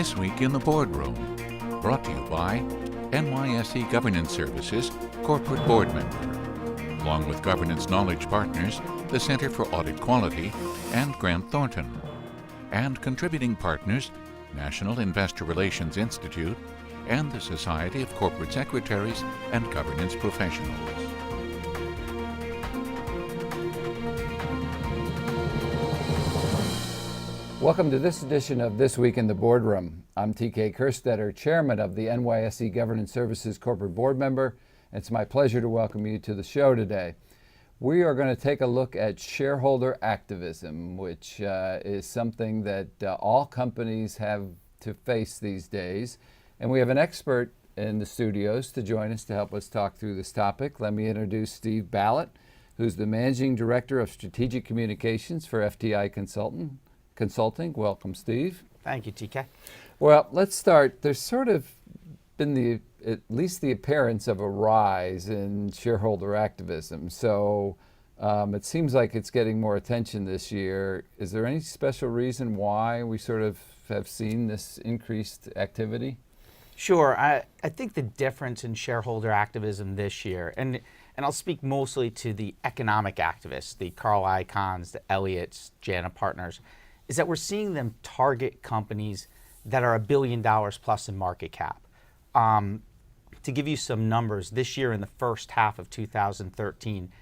This Week in the Boardroom, brought to you by NYSE Governance Services Corporate Board Member, along with Governance Knowledge Partners, the Center for Audit Quality, and Grant Thornton, and contributing partners, National Investor Relations Institute, and the Society of Corporate Secretaries and Governance Professionals. Welcome to this edition of This Week in the Boardroom. I'm TK Kerstetter, Chairman of the NYSE Governance Services Corporate Board Member. It's my pleasure to welcome you to the show today. We are going to take a look at shareholder activism, which is something that all companies have to face these days. And we have an expert in the studios to join us to help us talk through this topic. Let me introduce Steve Balet, who's the Managing Director of Strategic Communications for FTI Consulting. Welcome, Steve. Thank you, TK. Well, let's start. There's sort of been at least the appearance of a rise in shareholder activism. So it seems like it's getting more attention this year. Is there any special reason why we sort of have seen this increased activity? Sure. I think the difference in shareholder activism this year, and I'll speak mostly to the economic activists, the Carl Icahns, the Elliots, JANA Partners, is that we're seeing them target companies that are $1 billion plus in market cap. To give you some numbers, this year in the first half of 2013,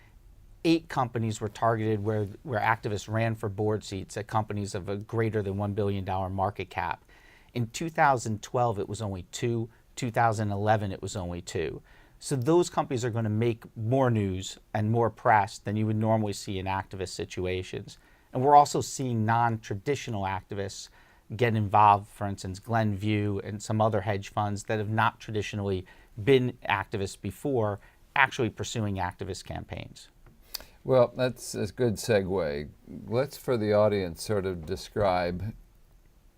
8 companies were targeted where activists ran for board seats at companies of a greater than $1 billion market cap. In 2012, it was only 2. 2011, it was only 2. So those companies are going to make more news and more press than you would normally see in activist situations. And we're also seeing non-traditional activists get involved, for instance, Glenview and some other hedge funds that have not traditionally been activists before, actually pursuing activist campaigns. Well, that's a good segue. Let's, for the audience, sort of describe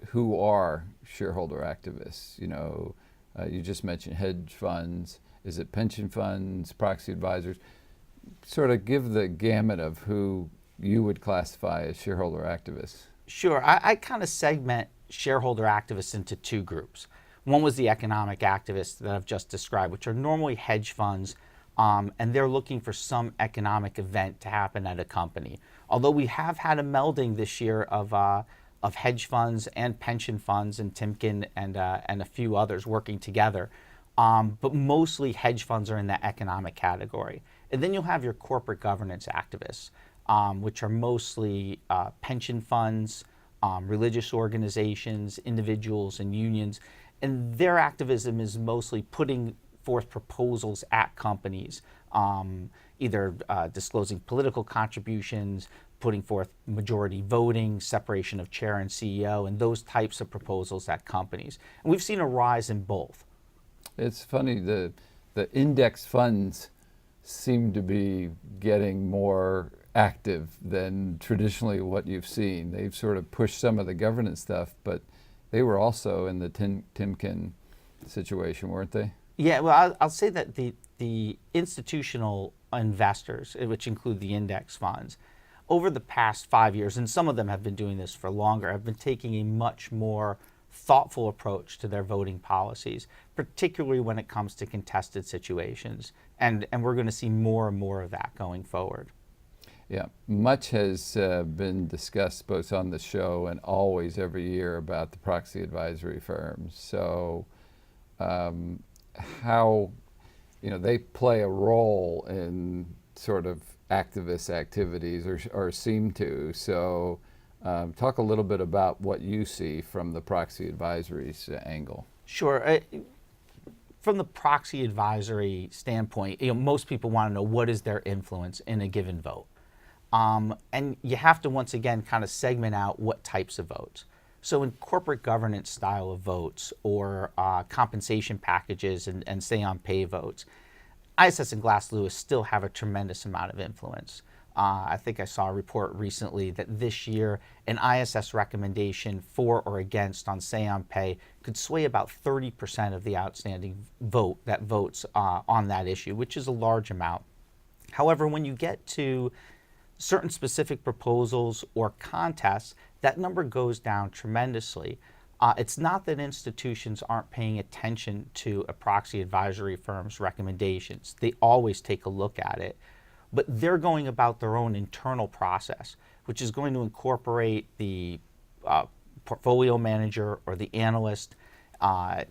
who are shareholder activists. You know, you just mentioned hedge funds. Is it pension funds, proxy advisors? Sort of give the gamut of who you would classify as shareholder activists. Sure. I kind of segment shareholder activists into 2 groups. One was the economic activists that I've just described, which are normally hedge funds, and they're looking for some economic event to happen at a company. Although we have had a melding this year of hedge funds and pension funds and Timken and a few others working together. But mostly hedge funds are in that economic category. And then you'll have your corporate governance activists, which are mostly pension funds, religious organizations, individuals, and unions. And their activism is mostly putting forth proposals at companies, either disclosing political contributions, putting forth majority voting, separation of chair and CEO, and those types of proposals at companies. And we've seen a rise in both. It's funny, the index funds seem to be getting more active than traditionally what you've seen. They've sort of pushed some of the governance stuff, but they were also in the Timken situation, weren't they? Yeah, well, I'll say that the institutional investors, which include the index funds, over the past 5 years, and some of them have been doing this for longer, have been taking a much more thoughtful approach to their voting policies, particularly when it comes to contested situations. And we're going to see more and more of that going forward. Yeah, much has been discussed both on the show and always every year about the proxy advisory firms. So how, they play a role in sort of activist activities or seem to. So talk a little bit about what you see from the proxy advisories angle. Sure. From the proxy advisory standpoint, most people want to know what is their influence in a given vote. And you have to, once again, kind of segment out what types of votes. So in corporate governance style of votes or compensation packages and say-on-pay votes, ISS and Glass Lewis still have a tremendous amount of influence. I think I saw a report recently that this year an ISS recommendation for or against on say-on-pay could sway about 30% of the outstanding vote that votes on that issue, which is a large amount. However, when you get to certain specific proposals or contests, that number goes down tremendously. It's not that institutions aren't paying attention to a proxy advisory firm's recommendations. They always take a look at it, but they're going about their own internal process, which is going to incorporate the portfolio manager or the analyst, a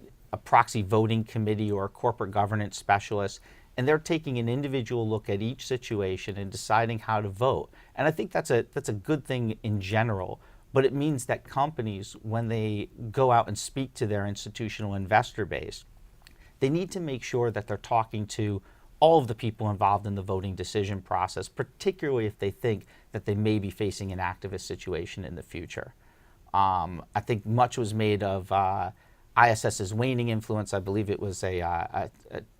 proxy voting committee or a corporate governance specialist, and they're taking an individual look at each situation and deciding how to vote. And I think that's a good thing in general, but it means that companies, when they go out and speak to their institutional investor base, they need to make sure that they're talking to all of the people involved in the voting decision process, particularly if they think that they may be facing an activist situation in the future. I think much was made of ISS's waning influence. I believe it was a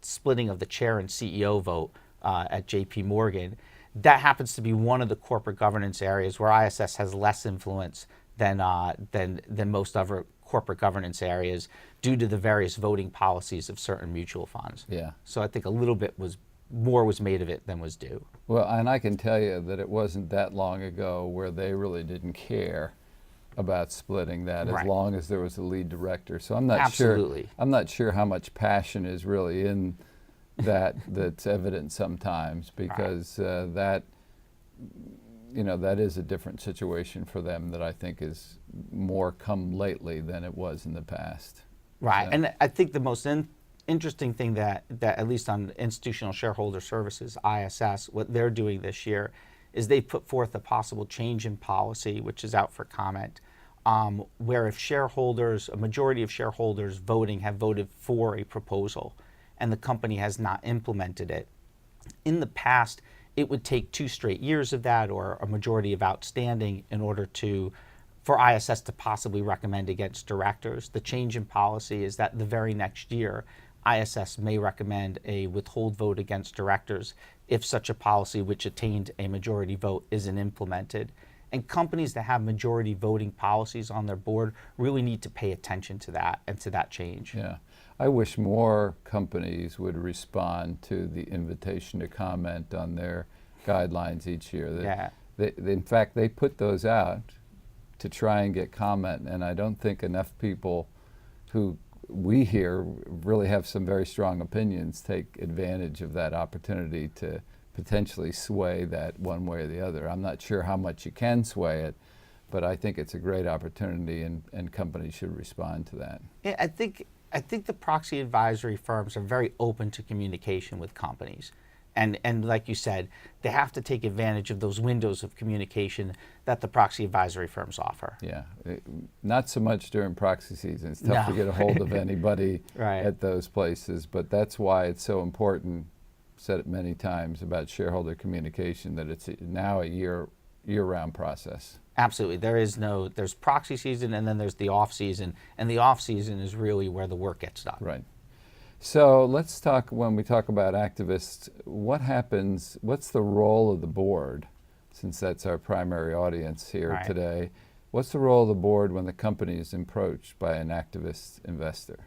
splitting of the chair and CEO vote at JP Morgan. That happens to be one of the corporate governance areas where ISS has less influence than most other corporate governance areas due to the various voting policies of certain mutual funds. Yeah. So I think a little bit more was made of it than was due. Well, and I can tell you that it wasn't that long ago where they really didn't care about splitting that as Right. long as there was a lead director. So I'm not Absolutely. sure. I'm not sure how much passion is really in that's evident sometimes, because that is a different situation for them that I think is more come lately than it was in the past. Right, So- and I think the most interesting thing that at least on Institutional Shareholder Services, ISS, what they're doing this year is they put forth a possible change in policy, which is out for comment, where if a majority of shareholders voting have voted for a proposal and the company has not implemented it, in the past, it would take 2 straight years of that or a majority of outstanding in order for ISS to possibly recommend against directors. The change in policy is that the very next year, ISS may recommend a withhold vote against directors if such a policy, which attained a majority vote, isn't implemented. And companies that have majority voting policies on their board really need to pay attention to that and to that change. Yeah. I wish more companies would respond to the invitation to comment on their guidelines each year. Yeah. In fact, they put those out to try and get comment, and I don't think enough people who we hear really have some very strong opinions take advantage of that opportunity to potentially sway that one way or the other. I'm not sure how much you can sway it, but I think it's a great opportunity, and companies should respond to that. Yeah, I think the proxy advisory firms are very open to communication with companies. And like you said, they have to take advantage of those windows of communication that the proxy advisory firms offer. Yeah, not so much during proxy season. It's tough to get a hold of anybody Right. at those places, but that's why it's so important, said it many times, about shareholder communication, that it's now a year-round process. Absolutely. There's proxy season and then there's the off season, and the off season is really where the work gets done. Right. So let's talk, when we talk about activists, what's the role of the board, since that's our primary audience here Right. today? What's the role of the board when the company is approached by an activist investor?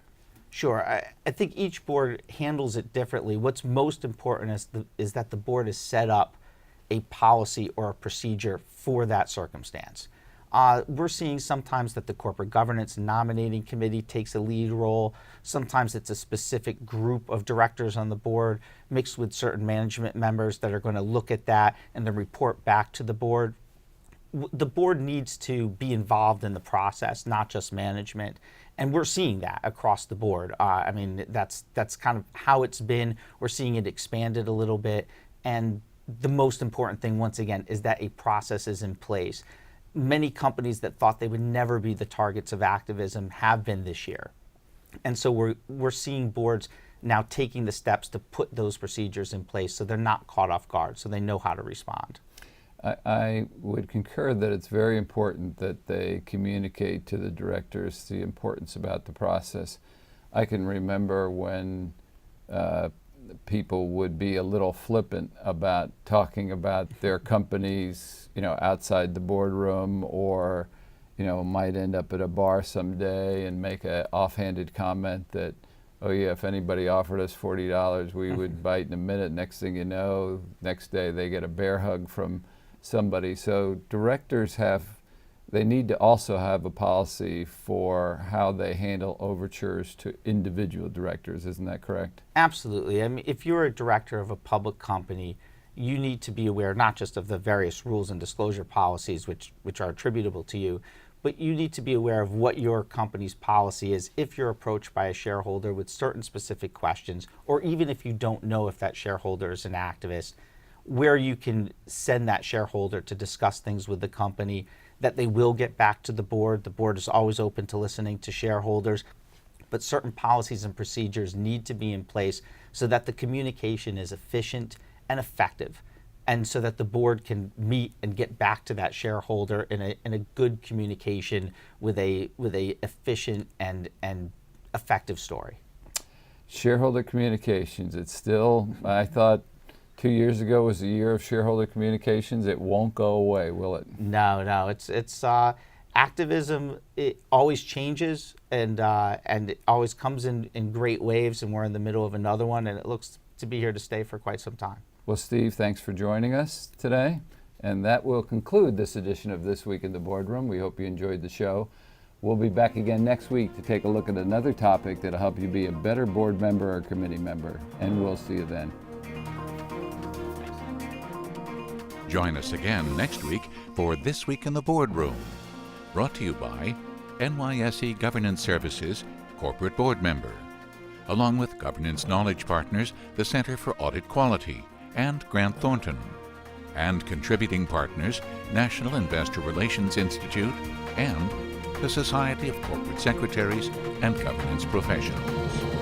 Sure. I think each board handles it differently. What's most important is that the board has set up a policy or a procedure for that circumstance. We're seeing sometimes that the corporate governance nominating committee takes a lead role. Sometimes it's a specific group of directors on the board mixed with certain management members that are going to look at that and then report back to the board. The board needs to be involved in the process, not just management. And we're seeing that across the board. I mean, that's kind of how it's been. We're seeing it expanded a little bit. And the most important thing, once again, is that a process is in place. Many companies that thought they would never be the targets of activism have been this year. And so we're seeing boards now taking the steps to put those procedures in place so they're not caught off guard, so they know how to respond. I would concur that it's very important that they communicate to the directors the importance about the process. I can remember when people would be a little flippant about talking about their companies, outside the boardroom, or, might end up at a bar someday and make an offhanded comment that, oh yeah, if anybody offered us $40, we would bite in a minute. Next thing you know, next day they get a bear hug from somebody. So directors have they need to also have a policy for how they handle overtures to individual directors. Isn't that correct? Absolutely. I mean, if you're a director of a public company, you need to be aware not just of the various rules and disclosure policies which are attributable to you, but you need to be aware of what your company's policy is if you're approached by a shareholder with certain specific questions, or even if you don't know if that shareholder is an activist, where you can send that shareholder to discuss things with the company, that they will get back to the board. The board is always open to listening to shareholders, but certain policies and procedures need to be in place so that the communication is efficient and effective, and so that the board can meet and get back to that shareholder in a good communication with a efficient and effective story. Shareholder communications, it's still, I thought 2 years ago was the year of shareholder communications. It won't go away, will it? No, it's activism. It always changes, and it always comes in great waves, and we're in the middle of another one, and it looks to be here to stay for quite some time. Well, Steve, thanks for joining us today. And that will conclude this edition of This Week in the Boardroom. We hope you enjoyed the show. We'll be back again next week to take a look at another topic that'll help you be a better board member or committee member. And we'll see you then. Join us again next week for This Week in the Boardroom, brought to you by NYSE Governance Services Corporate Board Member, along with Governance Knowledge Partners, the Center for Audit Quality, and Grant Thornton, and contributing partners, National Investor Relations Institute, and the Society of Corporate Secretaries and Governance Professionals.